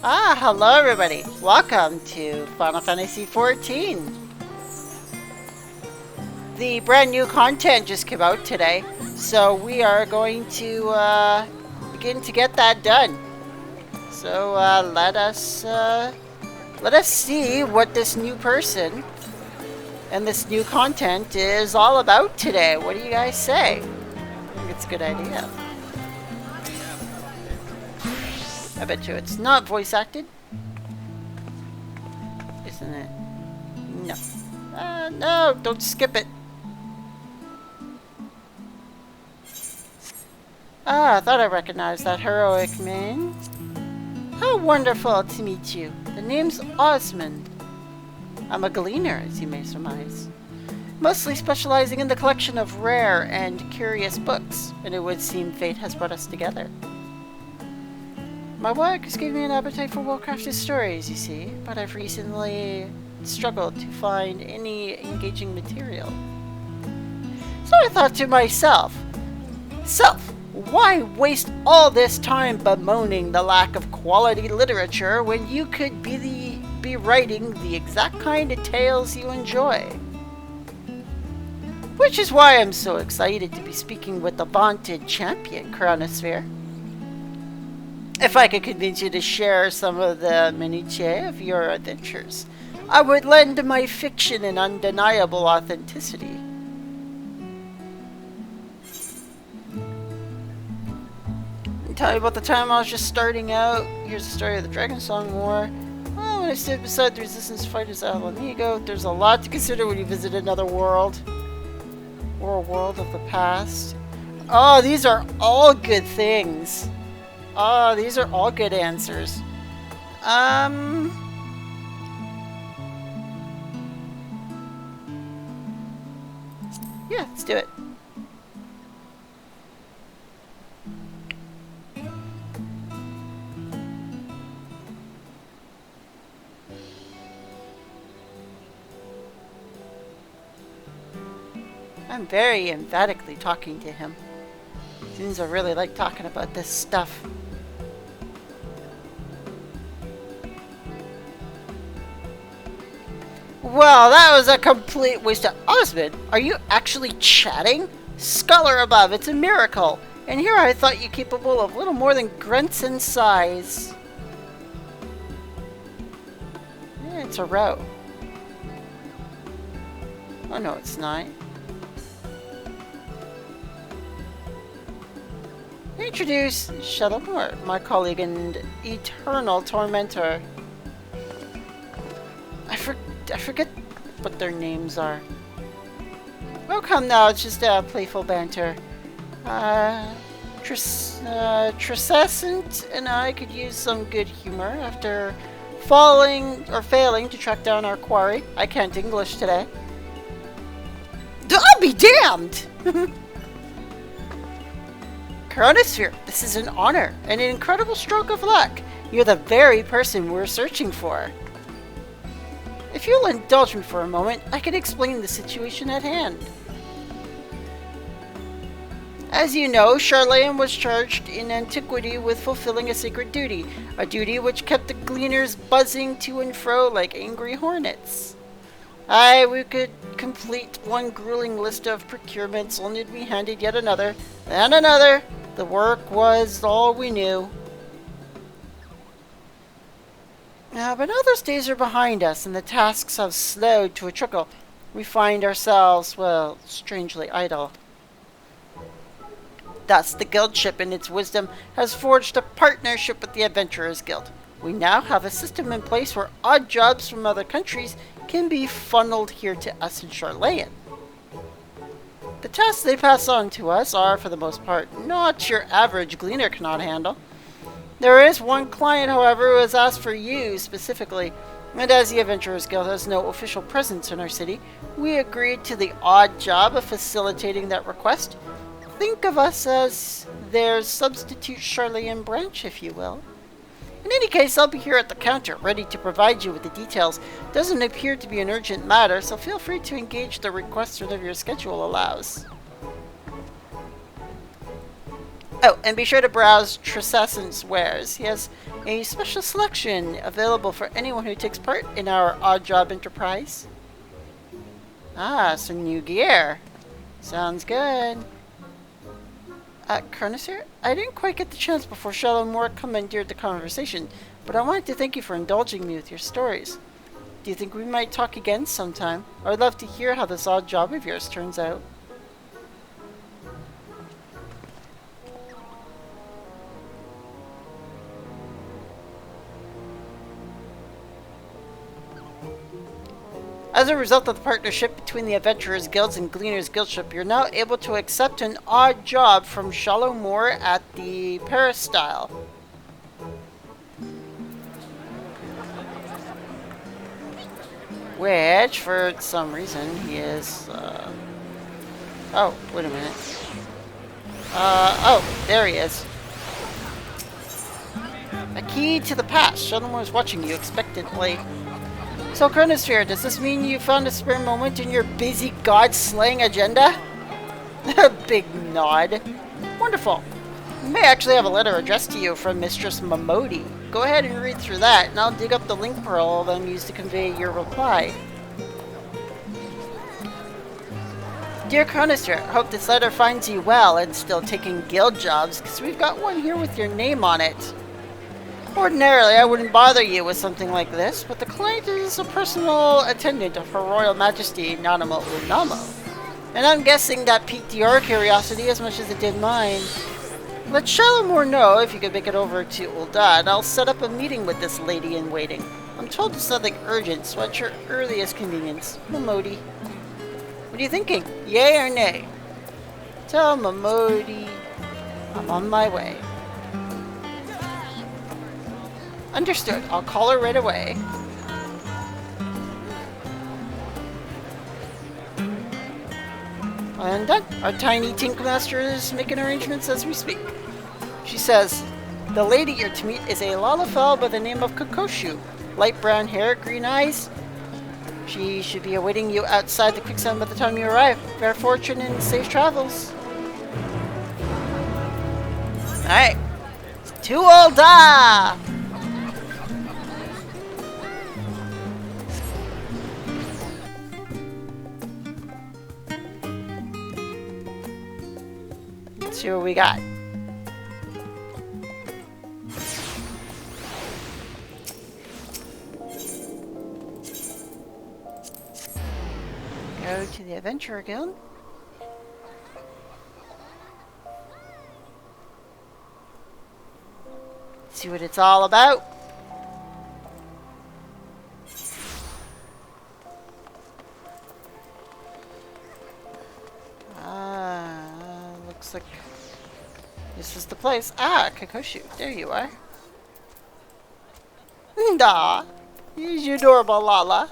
Hello everybody. Welcome to Final Fantasy XIV. The brand new content just came out today, so we are going to begin to get that done. So let us see what this new person and this new content is all about today. What do you guys say? I think it's a good idea. I bet you it's not voice acted. Isn't it? No. No, don't skip it. I thought I recognized that heroic name. How wonderful to meet you. The name's Osmond. I'm a gleaner, as you may surmise. Mostly specializing in the collection of rare and curious books, and it would seem fate has brought us together. My work has given me an appetite for well-crafted stories, you see, but I've recently struggled to find any engaging material. So I thought to myself, why waste all this time bemoaning the lack of quality literature when you could be writing the exact kind of tales you enjoy? Which is why I'm so excited to be speaking with the vaunted champion, Chronosphere. If I could convince you to share some of the minutiae of your adventures, I would lend my fiction an undeniable authenticity. Tell you about the time I was just starting out. Here's the story of the Dragon Song War. Well, when I stood beside the resistance fighters at Alamigo, there's a lot to consider when you visit another world. Or a world of the past. Oh, these are all good things. Oh, these are all good answers. Yeah, let's do it. I'm very emphatically talking to him. Seems I really like talking about this stuff. Well, that was a complete waste of... Osmond, are you actually chatting? Scholar above, it's a miracle. And here I thought you capable of little more than grunts in size. Yeah, it's a row. Oh no, it's not. Introduce Shadowmore, my colleague and eternal tormentor. I forget what their names are. Oh, come now, it's just playful banter. Trescent and I could use some good humor after failing to track down our quarry. I can't English today. I'll be damned! Chronosphere, this is an honor and an incredible stroke of luck. You're the very person we're searching for. If you'll indulge me for a moment, I can explain the situation at hand. As you know, Charlayan was charged in antiquity with fulfilling a sacred duty, a duty which kept the gleaners buzzing to and fro like angry hornets. We could complete one grueling list of procurements, only to be handed yet another, and another. The work was all we knew. But now those days are behind us, and the tasks have slowed to a trickle. We find ourselves, well, strangely idle. Thus, the guildship, in its wisdom, has forged a partnership with the Adventurers Guild. We now have a system in place where odd jobs from other countries can be funneled here to us in Charlayan. The tasks they pass on to us are, for the most part, not your average gleaner cannot handle. There is one client, however, who has asked for you specifically, and as the Adventurers Guild has no official presence in our city, we agreed to the odd job of facilitating that request. Think of us as their substitute Charlayan branch, if you will. In any case, I'll be here at the counter, ready to provide you with the details. Doesn't appear to be an urgent matter, so feel free to engage the request whenever your schedule allows. Oh, and be sure to browse Tresescent's wares. He has a special selection available for anyone who takes part in our odd job enterprise. Ah, some new gear. Sounds good. Cronus here? I didn't quite get the chance before Shallow Moore commandeered the conversation, but I wanted to thank you for indulging me with your stories. Do you think we might talk again sometime? I would love to hear how this odd job of yours turns out. As a result of the partnership between the Adventurers Guilds and Gleaners Guildship, you're now able to accept an odd job from Shallow Moore at the Peristyle. Which, for some reason, he is, Oh, wait a minute. Oh, there he is. A key to the past. Shallow Moore is watching you expectantly. So, Chronosphere, does this mean you found a spare moment in your busy god-slaying agenda? A big nod. Wonderful. You may actually have a letter addressed to you from Mistress Momodi. Go ahead and read through that, and I'll dig up the link pearl then use to convey your reply. Dear Chronosphere, I hope this letter finds you well and still taking guild jobs, because we've got one here with your name on it. Ordinarily, I wouldn't bother you with something like this, but the client is a personal attendant of Her Royal Majesty Nanamo Unamo. And I'm guessing that piqued your curiosity as much as it did mine. Let Shallow Moore know if you could make it over to Ul'dah. I'll set up a meeting with this lady in waiting. I'm told it's nothing urgent, so at your earliest convenience. Momodi. What are you thinking? Yay or nay? Tell Momodi I'm on my way. Understood. I'll call her right away. And done. Our tiny Tinkmaster is making arrangements as we speak. She says, the lady you're to meet is a Lalafell by the name of Kokoshu. Light brown hair, green eyes. She should be awaiting you outside the quicksand by the time you arrive. Fair fortune and safe travels. Alright. To Ul'dah! Let's see what we got. Go to the Adventurer Guild. See what it's all about. Looks like this is the place. Ah, Kokoshu. There you are. Nda. Here's your adorable Lala.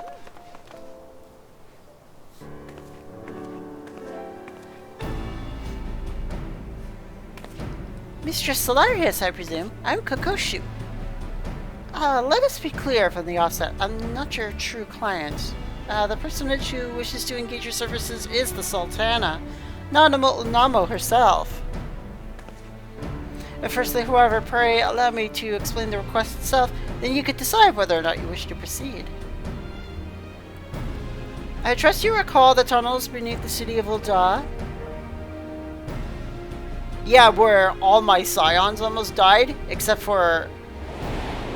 Mistress Solarius, I presume. I'm Kokoshu. Let us be clear from the offset. I'm not your true client. The personage who wishes to engage your services is the Sultana, Nanamo Unamo herself. Firstly, however, pray allow me to explain the request itself, then you could decide whether or not you wish to proceed. I trust you recall the tunnels beneath the city of Ul'dah. Yeah, where all my scions almost died, except for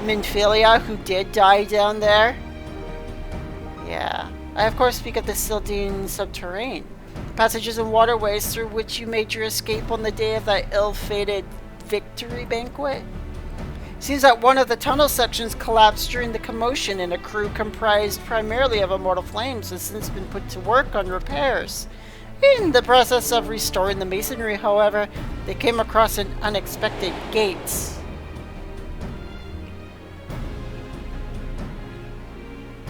Minfilia, who did die down there. Yeah. I of course speak of the Sil'dihn Subterrane, the passages and waterways through which you made your escape on the day of that ill-fated victory banquet. Seems that one of the tunnel sections collapsed during the commotion, and a crew comprised primarily of immortal flames has since been put to work on repairs. In the process of restoring the masonry, however, they came across an unexpected gate.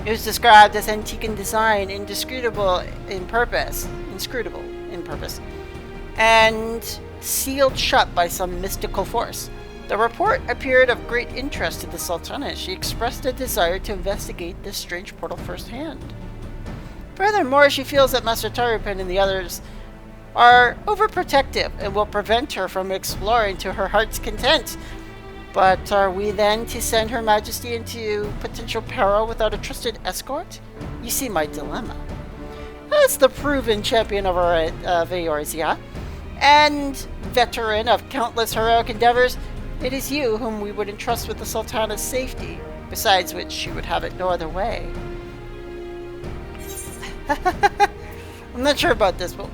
It was described as antique in design, inscrutable in purpose, and sealed shut by some mystical force. The report appeared of great interest to the Sultana. She expressed a desire to investigate this strange portal firsthand. Furthermore, she feels that Master Tarupen and the others are overprotective and will prevent her from exploring to her heart's content. But are we then to send Her Majesty into potential peril without a trusted escort? You see my dilemma. As the proven champion of our Eorzea, and veteran of countless heroic endeavors, it is you whom we would entrust with the Sultana's safety, besides which she would have it no other way. I'm not sure about this, but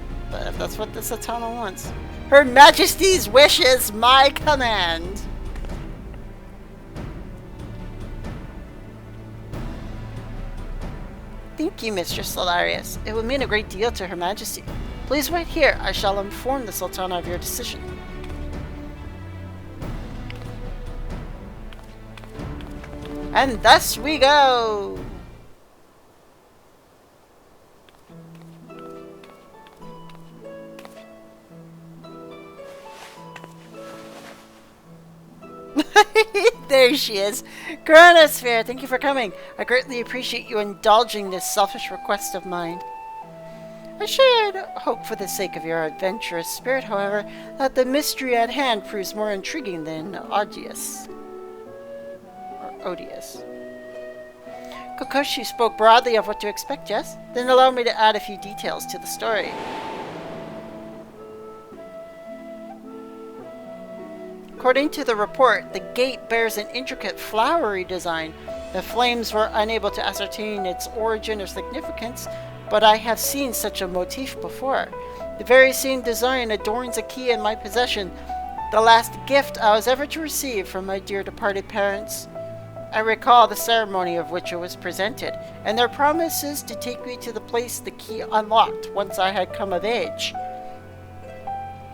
if that's what the Sultana wants. Her Majesty's wish is my command. Thank you, Mr. Solarius. It would mean a great deal to Her Majesty. Please wait here. I shall inform the Sultana of your decision. And thus we go! There she is. Chronosphere, thank you for coming. I greatly appreciate you indulging this selfish request of mine. I should hope for the sake of your adventurous spirit, however, that the mystery at hand proves more intriguing than odious. Kokoshi spoke broadly of what to expect, yes? Then allow me to add a few details to the story. According to the report, the gate bears an intricate flowery design. The flames were unable to ascertain its origin or significance, but I have seen such a motif before. The very same design adorns a key in my possession, the last gift I was ever to receive from my dear departed parents. I recall the ceremony of which it was presented, and their promises to take me to the place the key unlocked once I had come of age.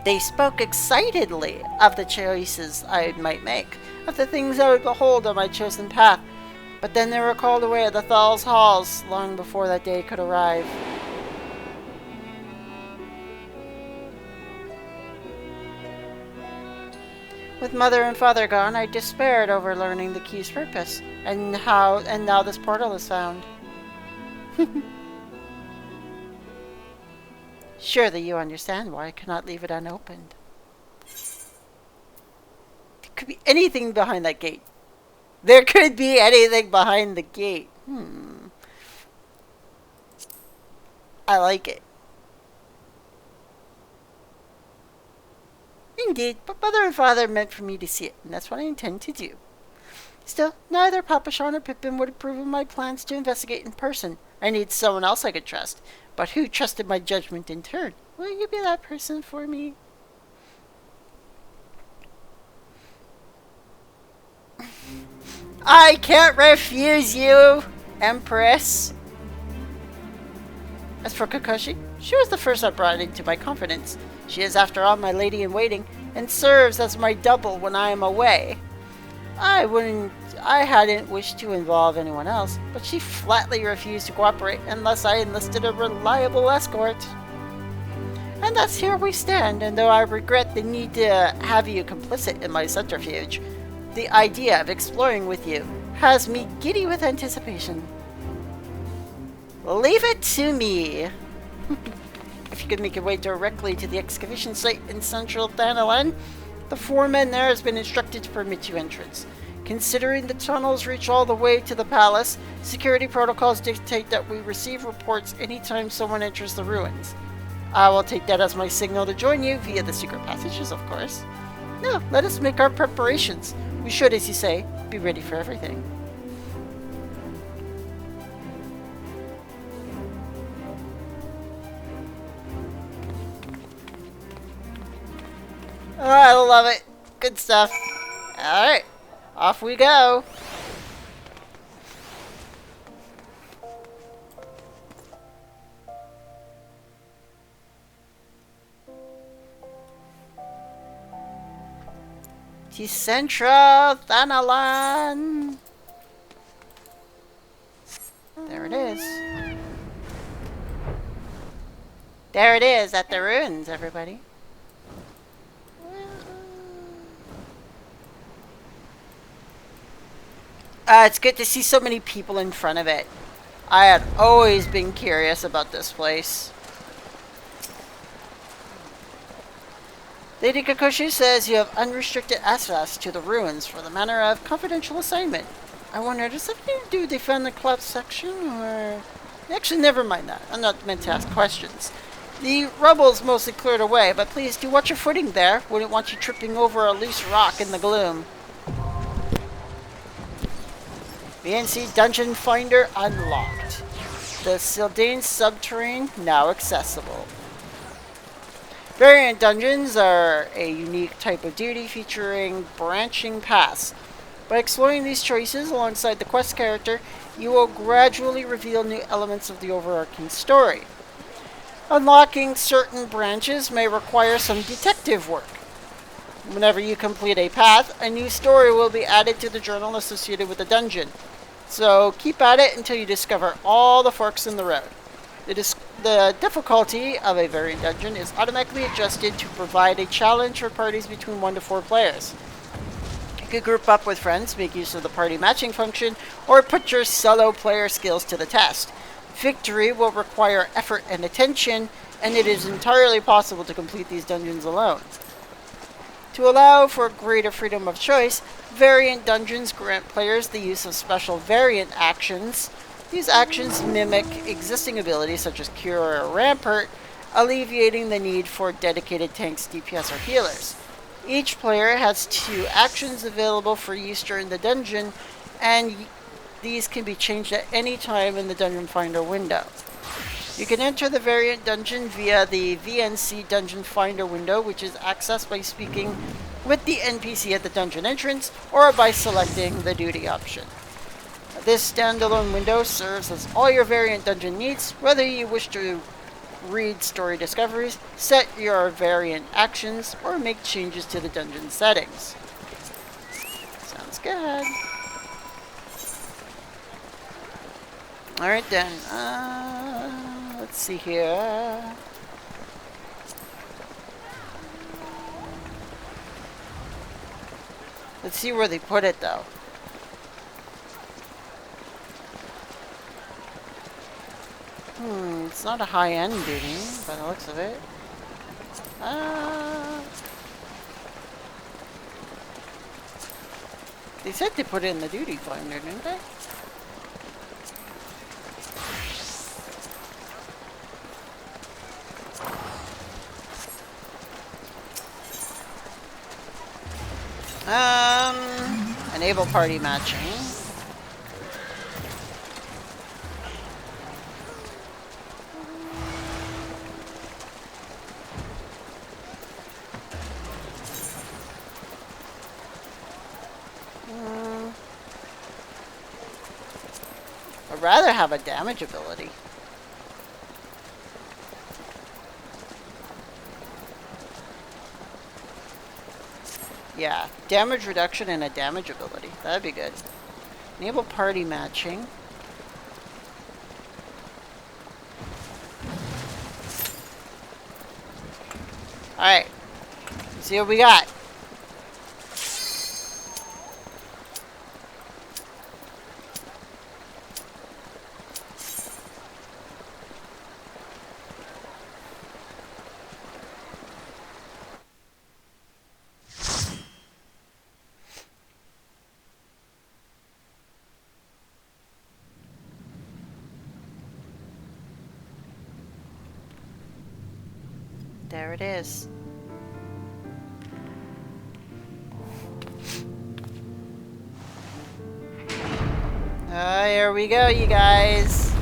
They spoke excitedly of the choices I might make, of the things I would behold on my chosen path, but then they were called away at the Thal's halls long before that day could arrive. With mother and father gone, I despaired over learning the key's purpose, and now this portal is found. Surely you understand why I cannot leave it unopened. There could be anything behind that gate. There could be anything behind the gate. I like it. Indeed, but mother and father meant for me to see it, and that's what I intend to do. Still, neither Papa Sean or Pippin would approve of my plans to investigate in person. I need someone else I could trust. But who trusted my judgment in turn? Will you be that person for me? I can't refuse you, Empress. As for Kakashi, she was the first I brought into my confidence. She is, after all, my lady-in-waiting, and serves as my double when I am away. I hadn't wished to involve anyone else, but she flatly refused to cooperate unless I enlisted a reliable escort. And thus here we stand, and though I regret the need to have you complicit in my subterfuge, the idea of exploring with you has me giddy with anticipation. Leave it to me! If you could make your way directly to the excavation site in central Thanalan, the foreman there has been instructed to permit you entrance. Considering the tunnels reach all the way to the palace, security protocols dictate that we receive reports anytime someone enters the ruins. I will take that as my signal to join you via the secret passages, of course. Now, let us make our preparations. We should, as you say, be ready for everything. Oh, I love it. Good stuff. Alright, off we go. To Central Thanalan. There it is. There it is at the ruins, everybody. It's good to see so many people in front of it. I had always been curious about this place. Lady Kakoshi says you have unrestricted access to the ruins for the matter of confidential assignment. I wonder, does that mean to defend the cloud section, or... Actually, never mind that. I'm not meant to ask questions. The rubble's mostly cleared away, but please do watch your footing there. Wouldn't want you tripping over a loose rock in the gloom. VNC Dungeon Finder unlocked. The Sil'dihn Subterrane now accessible. Variant dungeons are a unique type of duty featuring branching paths. By exploring these choices alongside the quest character, you will gradually reveal new elements of the overarching story. Unlocking certain branches may require some detective work. Whenever you complete a path, a new story will be added to the journal associated with the dungeon. So keep at it until you discover all the forks in the road. The difficulty of a variant dungeon is automatically adjusted to provide a challenge for parties between 1 to 4 players. You could group up with friends, make use of the party matching function, or put your solo player skills to the test. Victory will require effort and attention, and it is entirely possible to complete these dungeons alone. To allow for greater freedom of choice, variant dungeons grant players the use of special variant actions. These actions mimic existing abilities such as Cure or Rampart, alleviating the need for dedicated tanks, DPS, or healers. Each player has 2 actions available for use during the dungeon, and these can be changed at any time in the Dungeon Finder window. You can enter the variant dungeon via the VNC Dungeon Finder window, which is accessed by speaking with the NPC at the dungeon entrance, or by selecting the duty option. This standalone window serves as all your variant dungeon needs, whether you wish to read story discoveries, set your variant actions, or make changes to the dungeon settings. Sounds good. Alright then, let's see here. Let's see where they put it though. It's not a high-end duty, by the looks of it. They said they put it in the duty finder, didn't they? Enable party matching. I'd rather have a damage ability. Yeah, damage reduction and a damage ability. That'd be good. Enable party matching. Alright. Let's see what we got. There it is. Here we go, you guys.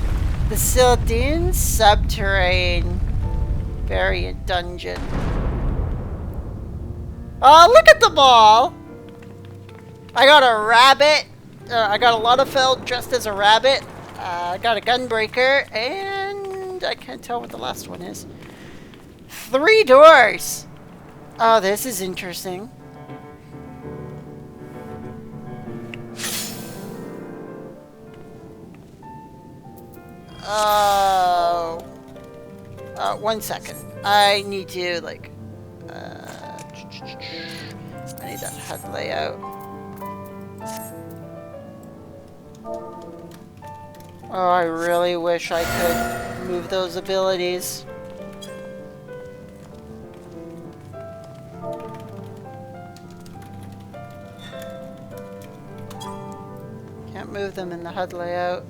The Sil'dihn Subterrane variant dungeon. Oh, look at them all! I got a rabbit. I got a lot of felt dressed as a rabbit. I got a gunbreaker, and I can't tell what the last one is. 3 doors! Oh, this is interesting. Oh. 1 second. I need to, like... I need that HUD layout. Oh, I really wish I could move those abilities. Can't move them in the HUD layout.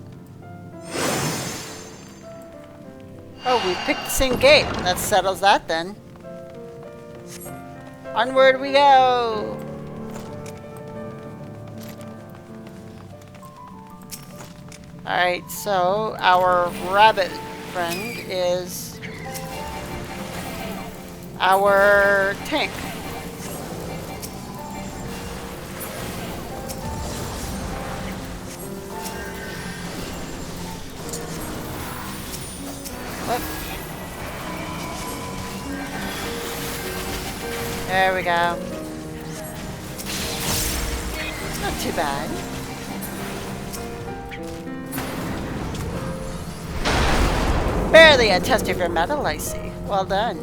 Oh, we picked the same gate. That settles that then. Onward we go! Alright, so our rabbit friend is our tank. Whoop. There we go. Not too bad. Barely a test of your metal, I see. Well done.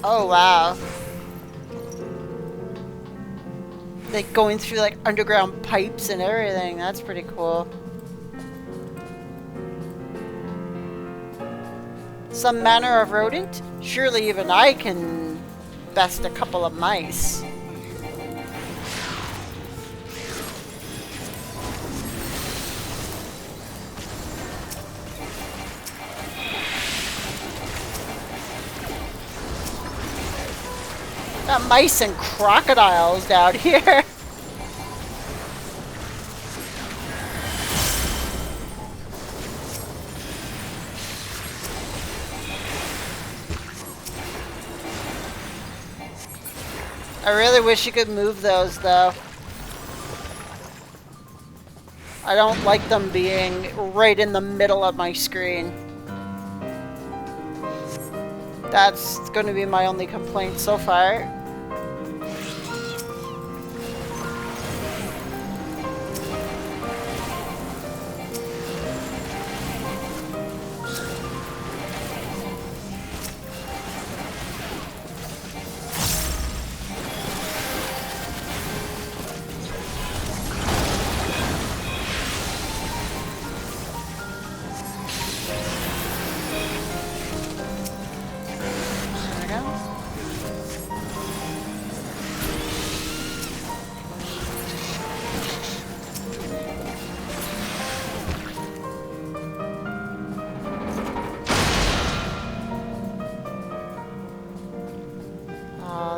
Oh, wow. Like going through like underground pipes and everything. That's pretty cool. Some manner of rodent? Surely even I can best a couple of mice. Got mice and crocodiles down here. I really wish you could move those though. I don't like them being right in the middle of my screen. That's going to be my only complaint so far.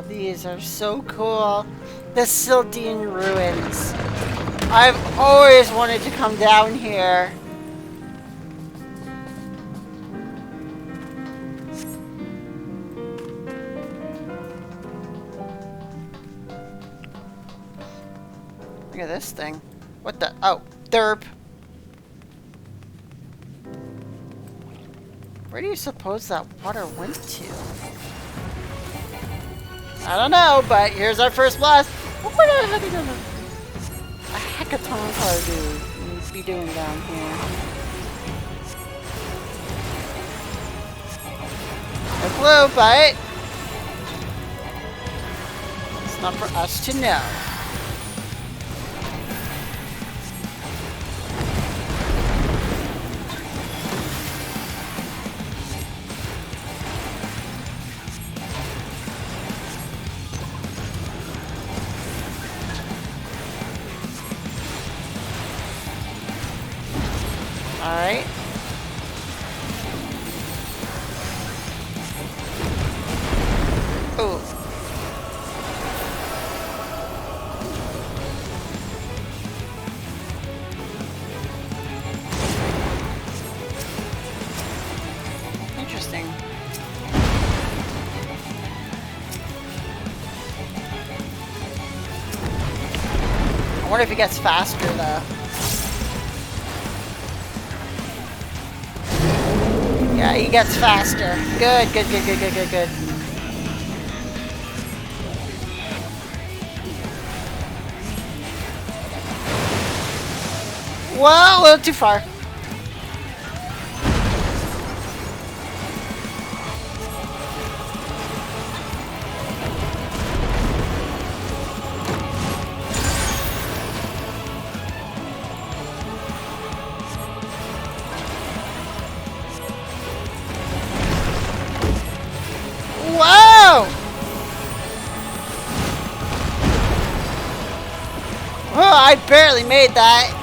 These are so cool. The Sil'dihn ruins. I've always wanted to come down here. Look at this thing. What the? Oh, derp. Where do you suppose that water went to? I don't know, but here's our first blast. What the heck are a hackathon car be doing down here? No clue, but it's not for us to know. Alright. Oh. Interesting. I wonder if he gets faster though. Yeah, he gets faster. Good, good, good, good, good, good, good. Well, a little too far. I barely made that.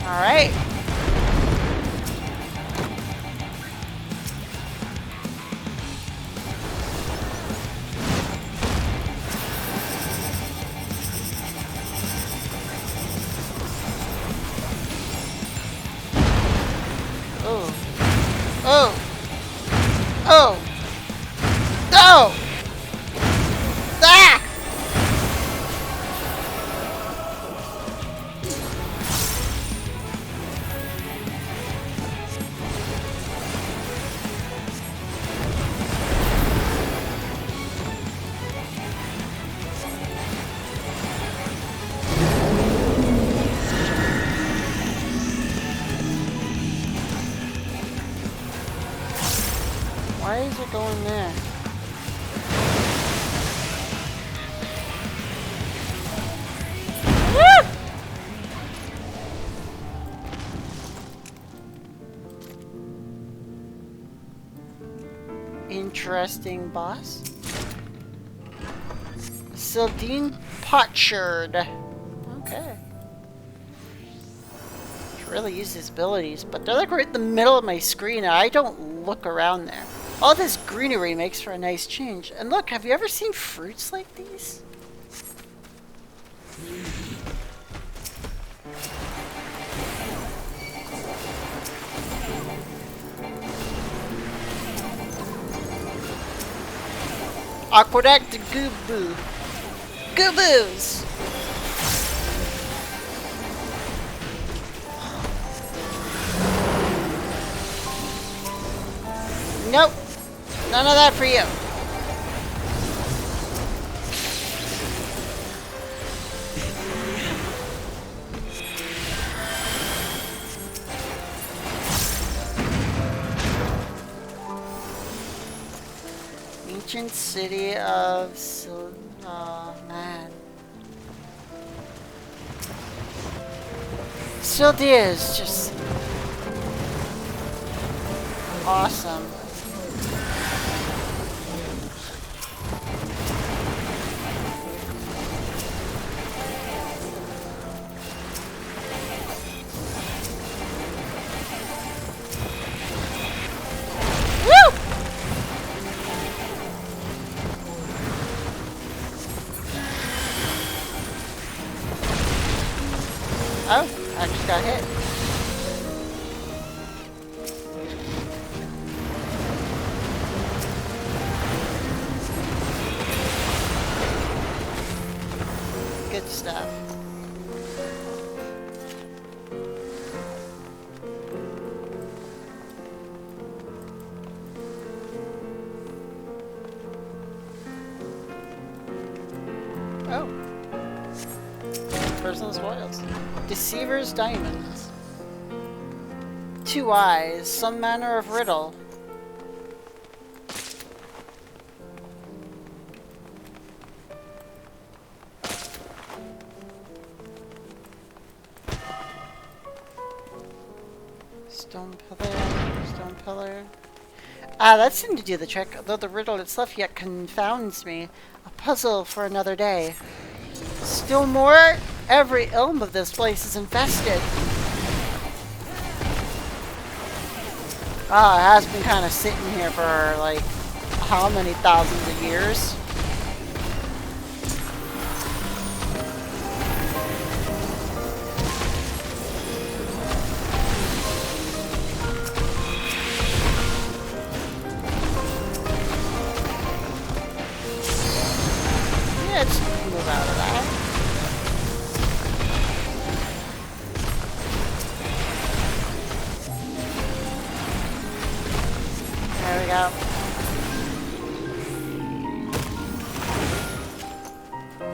Alright. Oh. Oh. Oh. No! Ah! Why is it going there? Woo! Interesting boss. Sil'dihn Potsherd. Okay. Should really use his abilities, but they're like right in the middle of my screen and I don't look around there. All this greenery makes for a nice change. And look, have you ever seen fruits like these? Aqueduct Gooboo. Gooboos! Nope. None of that for you. Ancient city of oh man. Sil'dihn is just awesome. Oh, I just got hit. Good stuff. Oh. Personal spoils. Deceiver's diamonds. 2 eyes. Some manner of riddle. Stone pillar. Stone pillar. Ah, that seemed to do the trick, though the riddle itself yet confounds me. A puzzle for another day. Still more? Every elm of this place is infested. Ah, it has been kind of sitting here for like how many thousands of years? Yeah, let's move out of that. There we go.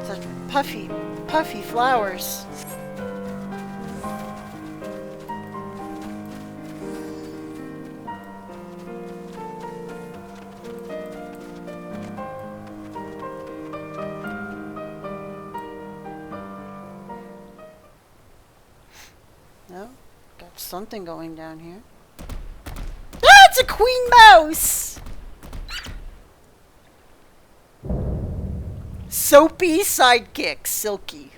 Such puffy flowers. No, got something going down here. Ah, it's a queen mouse! Soapy sidekick, Silky.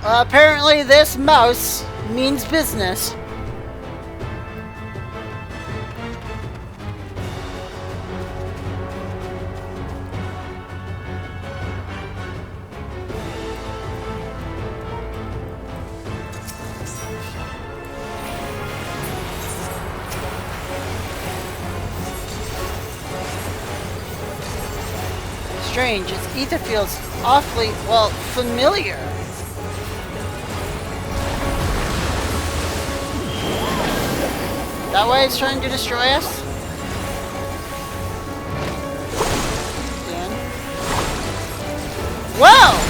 Apparently this mouse means business. Strange, its ether feels awfully, well, familiar. That way it's trying to destroy us? Again. Whoa!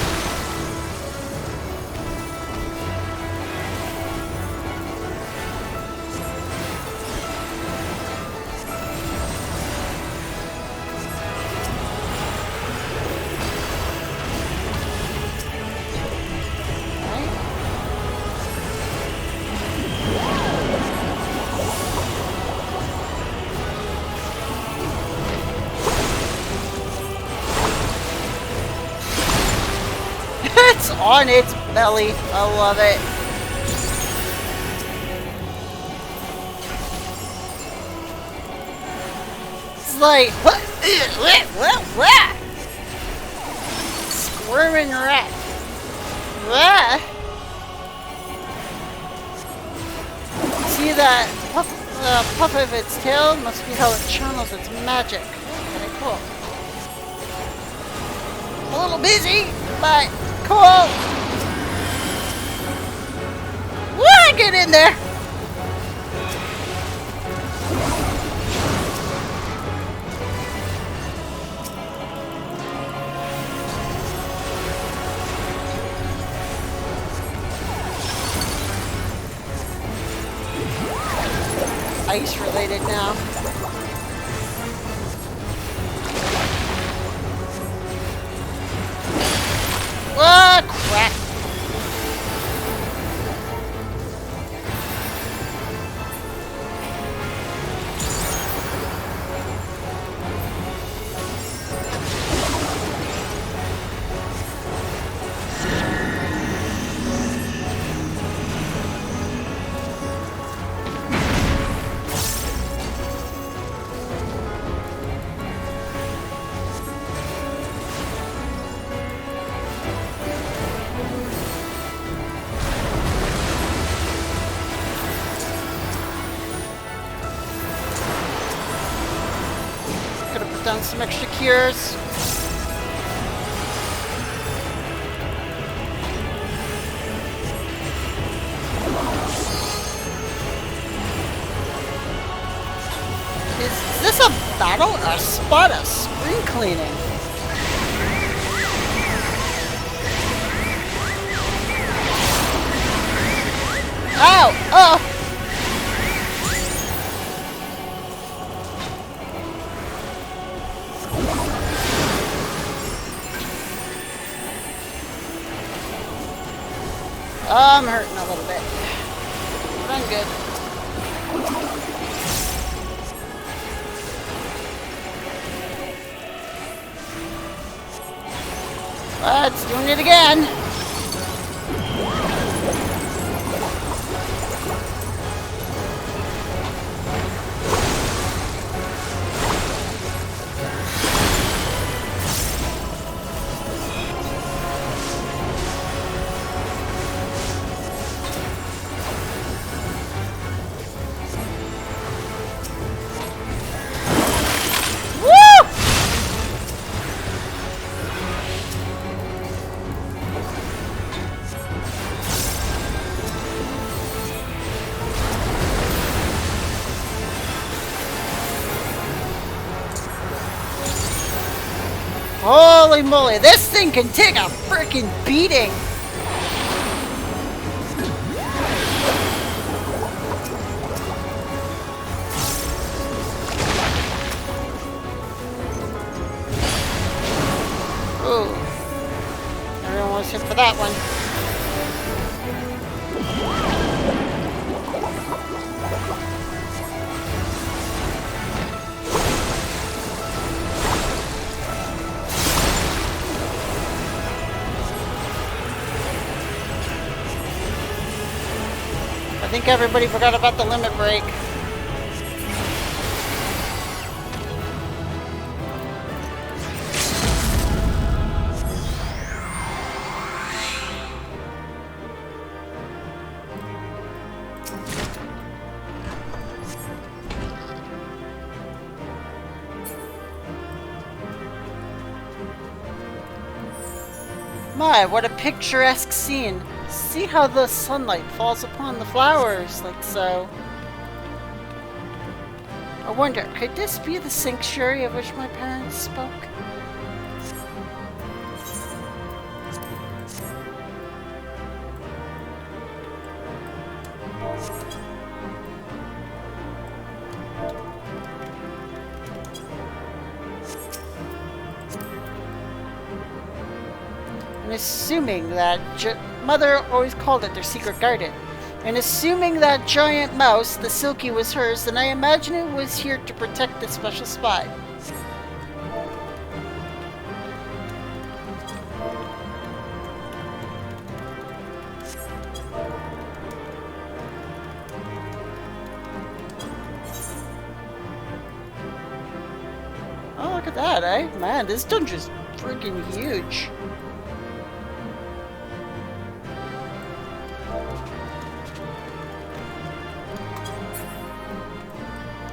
It's on its belly. I love it. It's like squirming rat. See that puff of its tail? Must be how it channels its magic. Very cool. A little busy, but cool. Whoa, get in there. Ice related now. Oh, crap. Down some extra cures. Is this a battle or a spot of spring cleaning? Ow! Oh! I'm hurting a little bit, but I'm good. It's doing it again. Holy moly, this thing can take a freaking beating! Ooh. Everyone was hit for that one. I think everybody forgot about the limit break. My, what a picturesque scene. See how the sunlight falls upon the flowers, like so. I wonder, could this be the sanctuary of which my parents spoke? And assuming that Mother always called it their secret garden. And assuming that giant mouse, the Silky, was hers, then I imagine it was here to protect this special spot. Oh, look at that, eh? Man, this dungeon's freaking huge.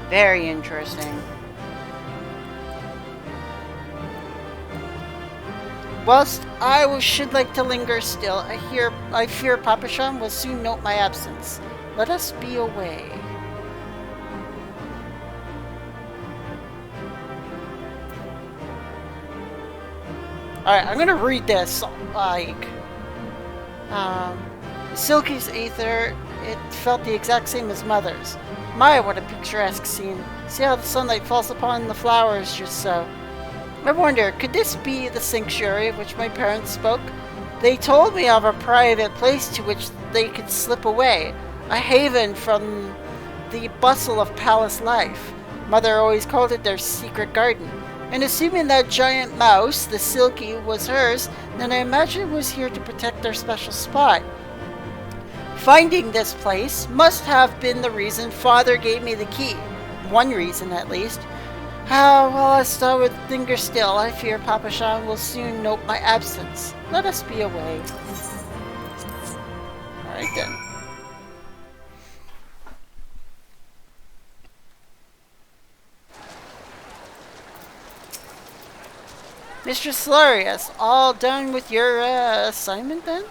Very interesting. Whilst I should like to linger still, I fear Papa Shan will soon note my absence. Let us be away. Alright, I'm gonna read this, like... Silky's aether, it felt the exact same as Mother's. My, what a picturesque scene. See how the sunlight falls upon the flowers just so. I wonder, could this be the sanctuary of which my parents spoke? They told me of a private place to which they could slip away, a haven from the bustle of palace life. Mother always called it their secret garden. And assuming that giant mouse, the Silky, was hers, then I imagine it was here to protect their special spot. Finding this place must have been the reason Father gave me the key. One reason, at least. Whilst I would linger still, I fear Papa Shan will soon note my absence. Let us be away. Alright then. Mr. Solarius, all done with your assignment then?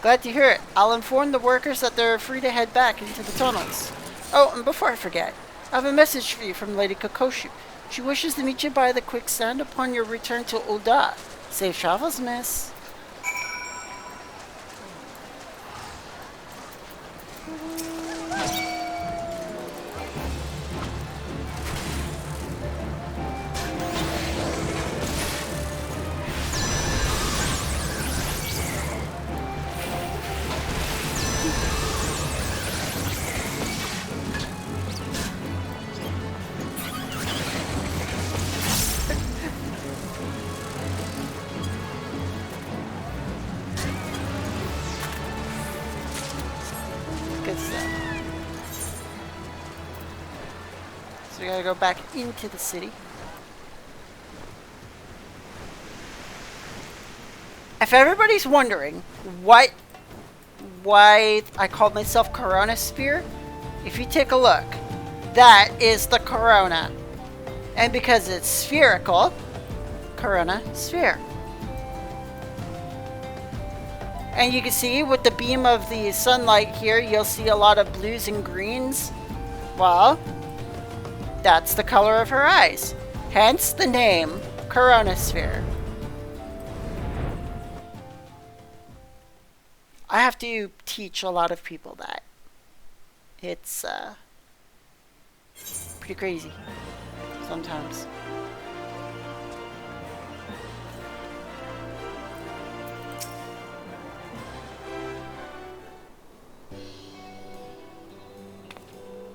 Glad to hear it. I'll inform the workers that they're free to head back into the tunnels. Oh, and before I forget, I have a message for you from Lady Kokoshu. She wishes to meet you by the quicksand upon your return to Ul'dah. Safe travels, miss. So we gotta go back into the city. If everybody's wondering why I called myself Corona Spear, if you take a look, that is the Corona. And because it's spherical, Corona Sphere. And you can see with the beam of the sunlight here, you'll see a lot of blues and greens. Well, that's the color of her eyes. Hence the name Coronasphere. I have to teach a lot of people that. It's pretty crazy sometimes.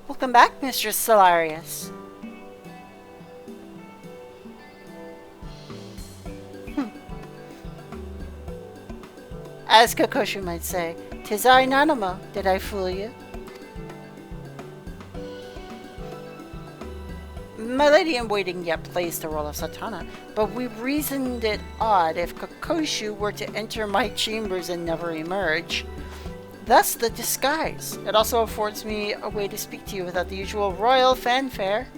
Welcome back, Mistress Solarius. As Kokoshu might say, "'Tis I, Nanamo. Did I fool you?" My lady-in-waiting yet plays the role of Satana, but we reasoned it odd if Kokoshu were to enter my chambers and never emerge. Thus the disguise. It also affords me a way to speak to you without the usual royal fanfare.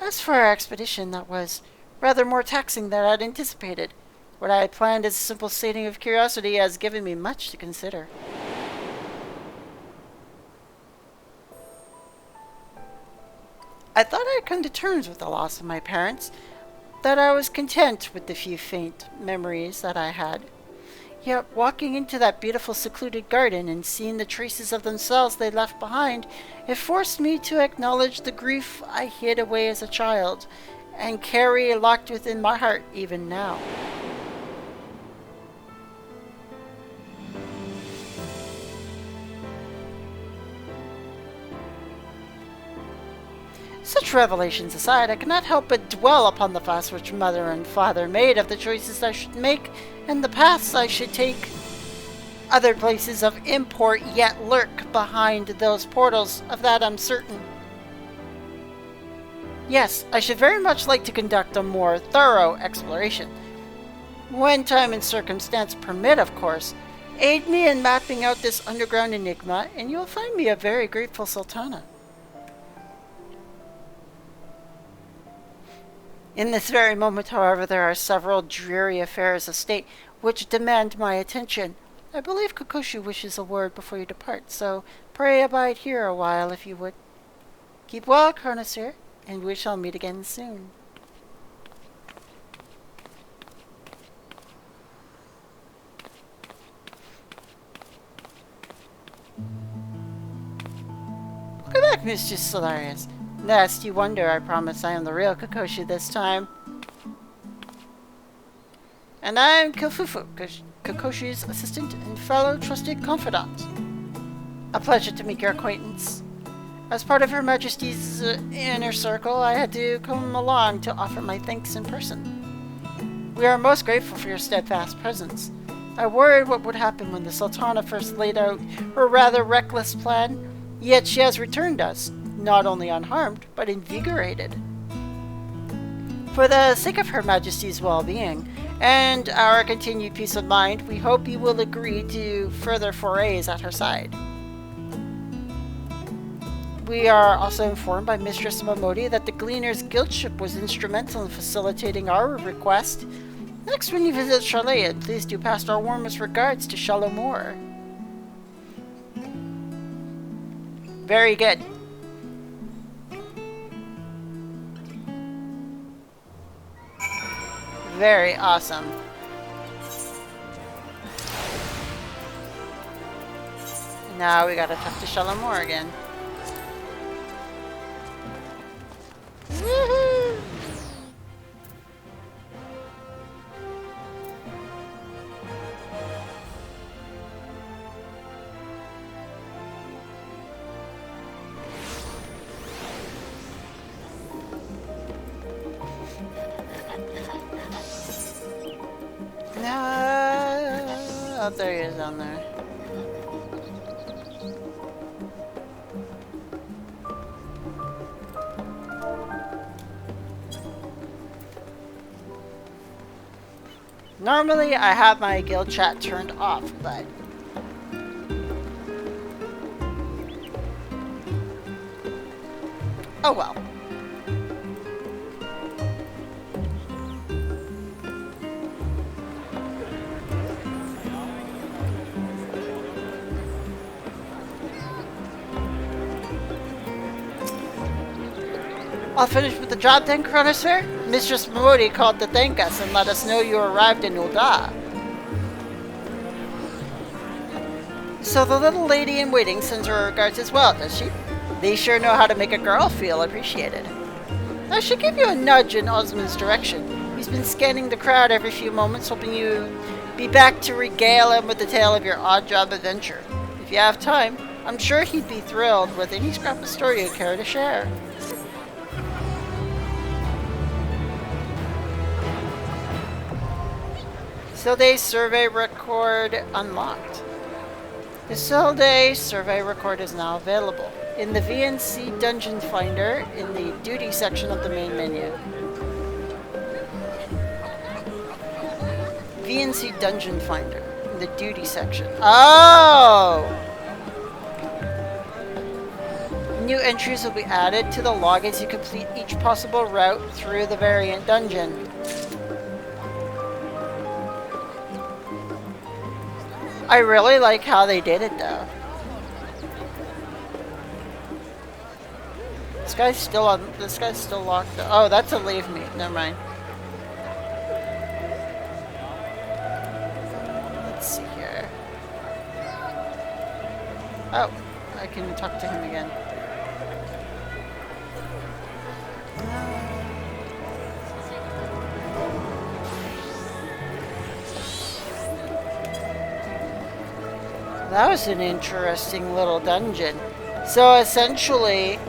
As for our expedition, that was rather more taxing than I'd anticipated. What I had planned as a simple stating of curiosity has given me much to consider. I thought I had come to terms with the loss of my parents, that I was content with the few faint memories that I had. Yet walking into that beautiful secluded garden and seeing the traces of themselves they left behind, it forced me to acknowledge the grief I hid away as a child, and carry locked within my heart even now. Such revelations aside, I cannot help but dwell upon the fuss which mother and father made of the choices I should make and the paths I should take. Other places of import yet lurk behind those portals, of that I'm certain. Yes, I should very much like to conduct a more thorough exploration. When time and circumstance permit, of course. Aid me in mapping out this underground enigma, and you'll find me a very grateful sultana. In this very moment, however, there are several dreary affairs of state which demand my attention. I believe Kokoshu wishes a word before you depart, so pray abide here a while if you would. Keep well, Coronasphere, and we shall meet again soon. Welcome back, Mistress Solarius. Lest you wonder, I promise I am the real Kokoshu this time. And I'm Kilfufu, Kokoshu's assistant and fellow trusted confidant. A pleasure to make your acquaintance. As part of Her Majesty's inner circle, I had to come along to offer my thanks in person. We are most grateful for your steadfast presence. I worried what would happen when the Sultana first laid out her rather reckless plan, yet she has returned us, not only unharmed, but invigorated. For the sake of Her Majesty's well-being, and our continued peace of mind, we hope you will agree to further forays at her side. We are also informed by Mistress Momodi that the Gleaner's Guild ship was instrumental in facilitating our request. Next, when you visit Charlotte, please do pass our warmest regards to Shalomore. Very good. Very awesome. Now we gotta talk to Shalomore again. Woohoo! Oh, there he is down there. Normally, I have my guild chat turned off, but oh well. All finished with the job then, Chronosphere? Mistress Modi called to thank us and let us know you arrived in Ul'dah. So the little lady in waiting sends her regards as well, does she? They sure know how to make a girl feel appreciated. I should give you a nudge in Osmond's direction. He's been scanning the crowd every few moments, hoping you be back to regale him with the tale of your odd job adventure. If you have time, I'm sure he'd be thrilled with any scrap of story you care to share. Sil'dihn survey record unlocked. The Sil'dihn survey record is now available in the VNC Dungeon Finder in the duty section of the main menu. VNC Dungeon Finder in the duty section. Oh! New entries will be added to the log as you complete each possible route through the variant dungeon. I really like how they did it though. This guy's still locked up. Oh, that's a leave me. Never mind. Let's see here. Oh, I can talk to him again. That was an interesting little dungeon. So essentially,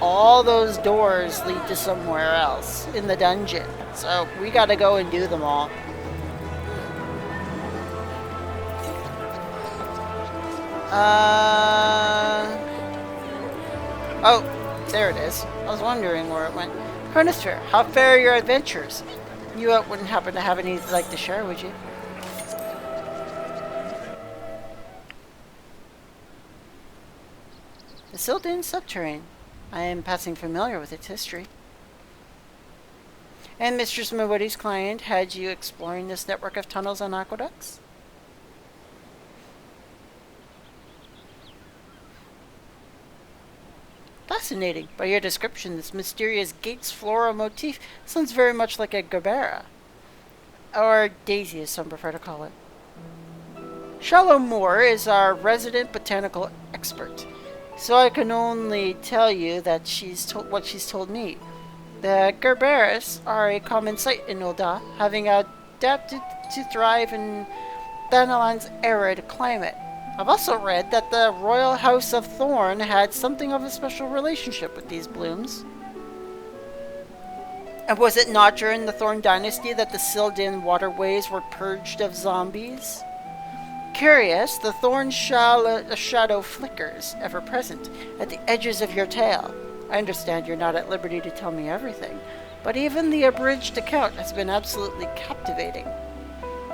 all those doors lead to somewhere else in the dungeon. So we gotta go and do them all. Oh, there it is. I was wondering where it went. Chronosphere, how fare are your adventures? You wouldn't happen to have any you'd like to share, would you? The Sil'dihn Subterrane. I am passing familiar with its history. And Mistress Mawadi's client had you exploring this network of tunnels and aqueducts? Fascinating. By your description, this mysterious gates floral motif sounds very much like a gerbera. Or daisy, as some prefer to call it. Shallow Moore is our resident botanical expert. So I can only tell you that what she's told me. The Gerberas are a common sight in Ul'dah, having adapted to thrive in Thanalan's arid climate. I've also read that the Royal House of Thorn had something of a special relationship with these blooms. And was it not during the Thorn Dynasty that the Sil'dihn waterways were purged of zombies? Curious, the thorn shadow flickers, ever present, at the edges of your tale. I understand you're not at liberty to tell me everything, but even the abridged account has been absolutely captivating.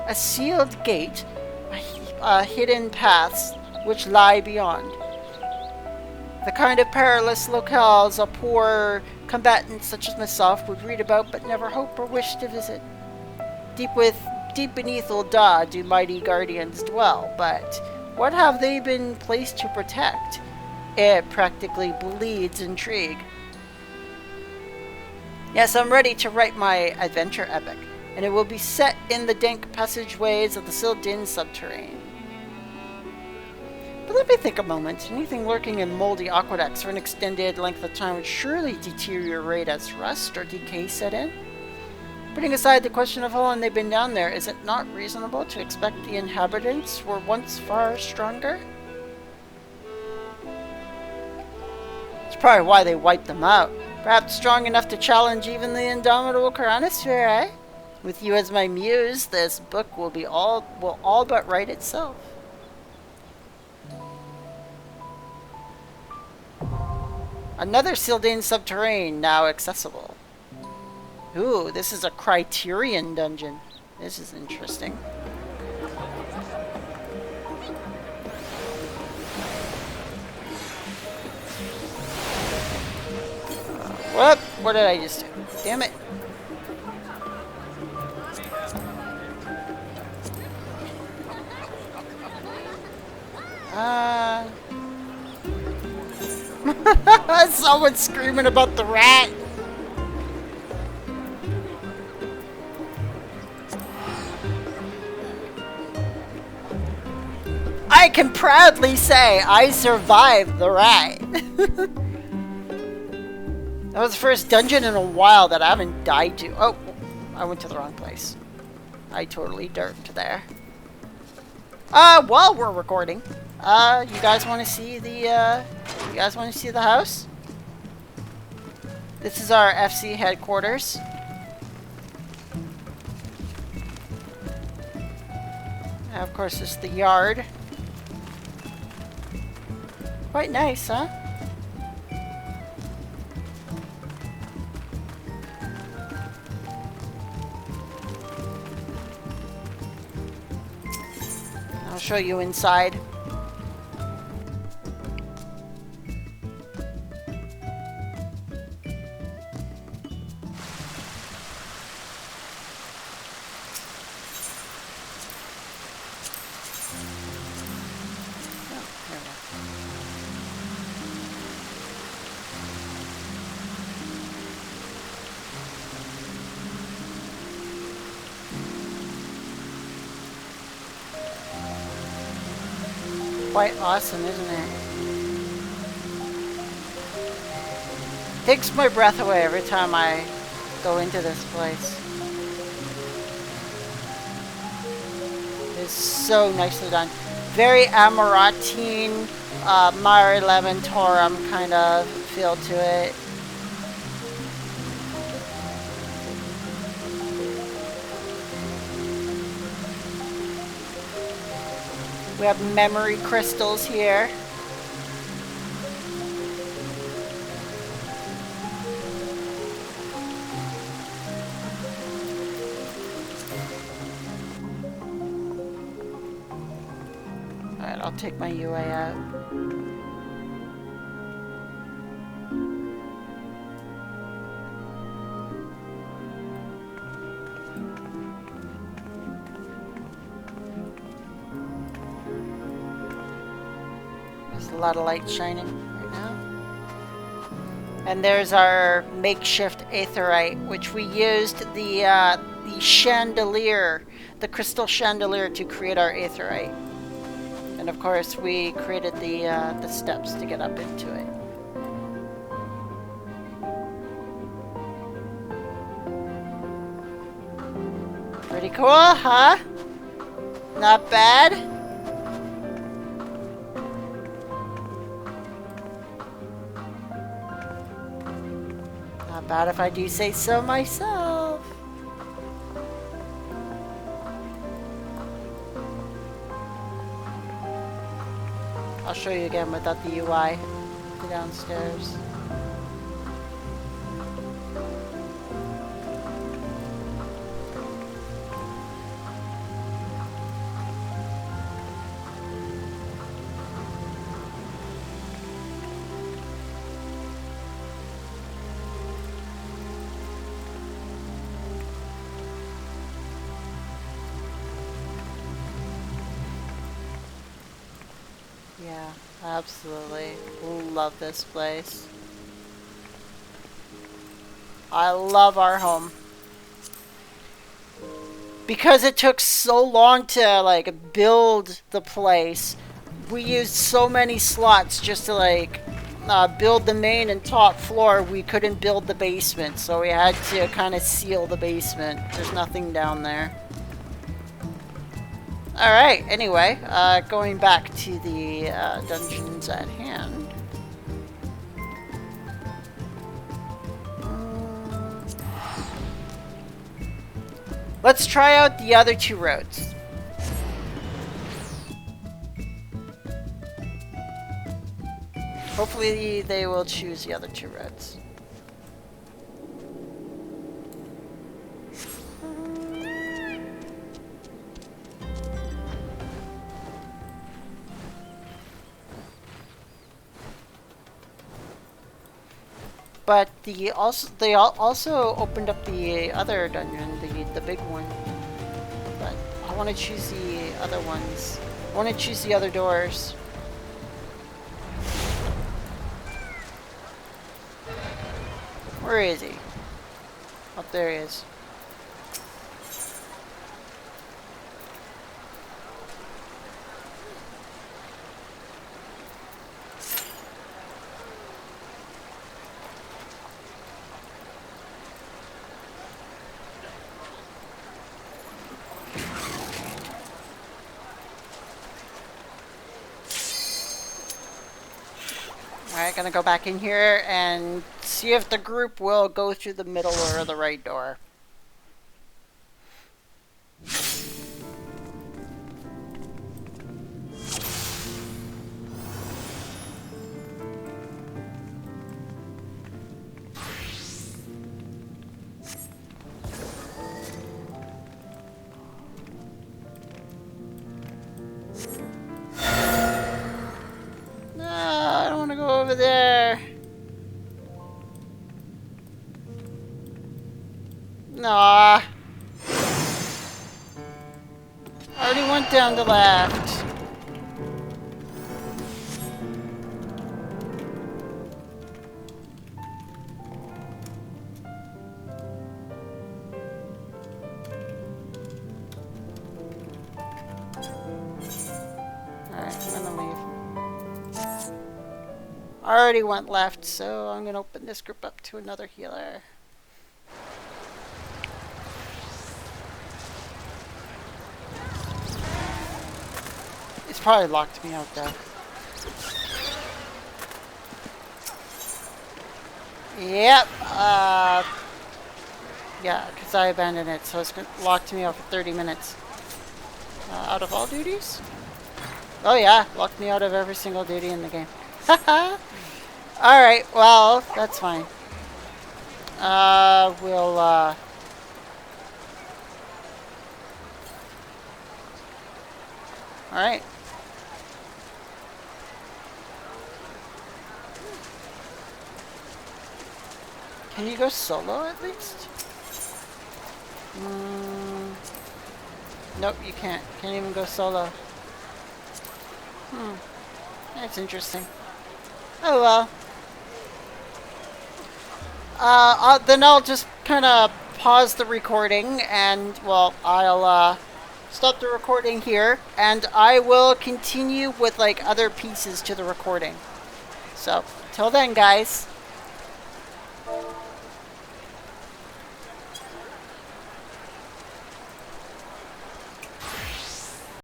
A sealed gate, hidden paths which lie beyond. The kind of perilous locales a poor combatant such as myself would read about but never hope or wish to visit. Deep beneath Ul'dah do mighty guardians dwell, but what have they been placed to protect? It practically bleeds intrigue. Yes, I'm ready to write my adventure epic, and it will be set in the dank passageways of the Sil'dihn Subterrane. But let me think a moment. Anything lurking in moldy aqueducts for an extended length of time would surely deteriorate as rust or decay set in. Putting aside the question of how long they've been down there, is it not reasonable to expect the inhabitants were once far stronger? It's probably why they wiped them out. Perhaps strong enough to challenge even the indomitable Chronosphere, eh? With you as my muse, this book will all but write itself. Another Sil'dihn Subterrane now accessible. Ooh, this is a Criterion dungeon. This is interesting. What? What did I just do? Damn it. Someone's screaming about the rat. I can proudly say I survived the ride. That was the first dungeon in a while that I haven't died to. Oh, I went to the wrong place. I totally derped there. While we're recording, you guys want to see the, house? This is our FC headquarters. And of course, this is the yard. Quite nice, huh? I'll show you inside. Quite awesome, isn't it? Takes my breath away every time I go into this place. It's so nicely done. Very Amaratine, Mare Leventorum kind of feel to it. We have memory crystals here. Alright, I'll take my UA out. A lot of light shining right now. And there's our makeshift aetherite, which we used the chandelier, the crystal chandelier, to create our aetherite. And of course, we created the steps to get up into it. Pretty cool, huh? Not bad. Not bad if I do say so myself. I'll show you again without the UI. Go downstairs. Yeah, absolutely. Love this place. I love our home. Because it took so long to, like, build the place, we used so many slots just to, build the main and top floor. We couldn't build the basement, so we had to kind of seal the basement. There's nothing down there. Alright, anyway, going back to the dungeons at hand. Let's try out the other two roads. Hopefully they will choose the other two roads. But they also opened up the other dungeon, the big one. But I want to choose the other ones. I want to choose the other doors. Where is he? Up there he is. Alright, gonna go back in here and see if the group will go through the middle or the right door. I don't want to go over there. Nah. Already went down the left. Alright, I'm gonna leave. I already went left, so I'm gonna open this group up to another healer. It's probably locked me out though. Yep, yeah, because I abandoned it, so it's locked me out for 30 minutes. Out of all duties? Oh yeah, locked me out of every single duty in the game. Haha! Alright, well, that's fine. Alright. Can you go solo at least? Nope, you can't. Can't even go solo. That's interesting. Oh well. Then I'll just kind of pause the recording and, well, I'll stop the recording here and I will continue with like other pieces to the recording. So, till then guys.